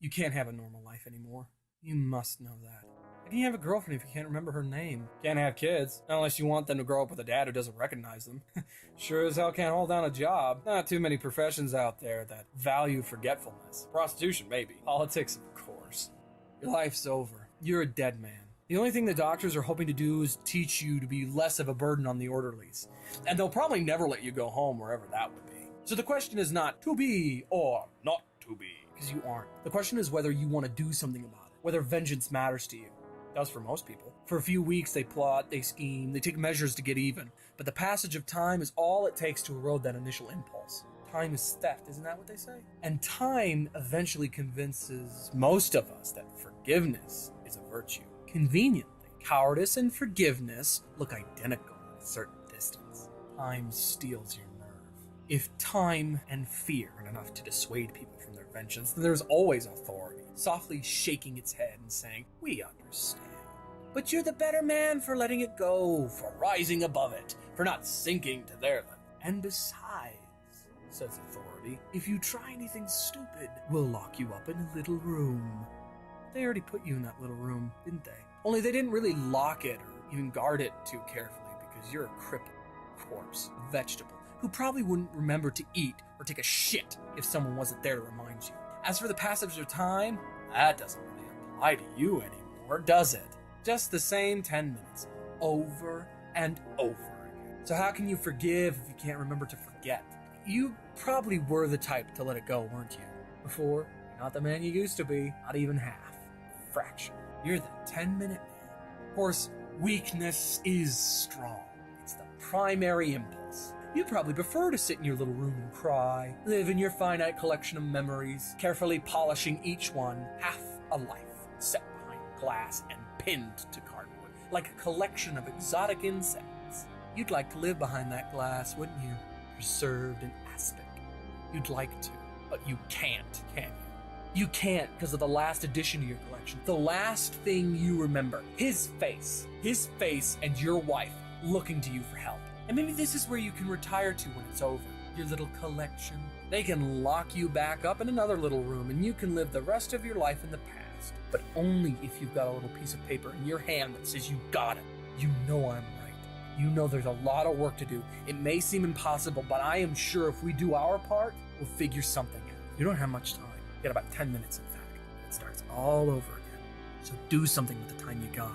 You can't have a normal life anymore. You must know that. How can you have a girlfriend if you can't remember her name? Can't have kids, not unless you want them to grow up with a dad who doesn't recognize them. Sure as hell can't hold down a job. Not too many professions out there that value forgetfulness. Prostitution, maybe. Politics, of course. Your life's over. You're a dead man. The only thing the doctors are hoping to do is teach you to be less of a burden on the orderlies. And they'll probably never let you go home wherever that would be. So the question is not to be or not to be, because you aren't. The question is whether you want to do something about it, whether vengeance matters to you. It does for most people. For a few weeks they plot, they scheme, they take measures to get even, but the passage of time is all it takes to erode that initial impulse. Time is theft, isn't that what they say? And time eventually convinces most of us that forgiveness is a virtue. Conveniently, cowardice and forgiveness look identical at a certain distance. Time steals your nerve. If time and fear aren't enough to dissuade people from their vengeance, then there's always authority, softly shaking its head and saying, "We understand. But you're the better man for letting it go, for rising above it, for not sinking to their level. And besides," says authority, "if you try anything stupid, we'll lock you up in a little room." They already put you in that little room, didn't they? Only they didn't really lock it or even guard it too carefully because you're a crippled corpse, a vegetable, who probably wouldn't remember to eat or take a shit if someone wasn't there to remind you. As for the passage of time, that doesn't really apply to you anymore, does it? Just the same 10 minutes, over and over again. So how can you forgive if you can't remember to forget? You probably were the type to let it go, weren't you? Before, you're not the man you used to be, not even half. Fraction. You're the 10-minute man. Of course, weakness is strong. It's the primary impulse. You'd probably prefer to sit in your little room and cry, live in your finite collection of memories, carefully polishing each one, half a life, set behind glass and pinned to cardboard, like a collection of exotic insects. You'd like to live behind that glass, wouldn't you? Preserved in aspic. You'd like to, but you can't, can you? You can't because of the last addition to your collection. The last thing you remember. His face and your wife looking to you for help. And maybe this is where you can retire to when it's over. Your little collection. They can lock you back up in another little room and you can live the rest of your life in the past. But only if you've got a little piece of paper in your hand that says you got it. You know I'm right. You know there's a lot of work to do. It may seem impossible, but I am sure if we do our part, we'll figure something out. You don't have much time. You got about 10 minutes, in fact. It starts all over again. So do something with the time you got.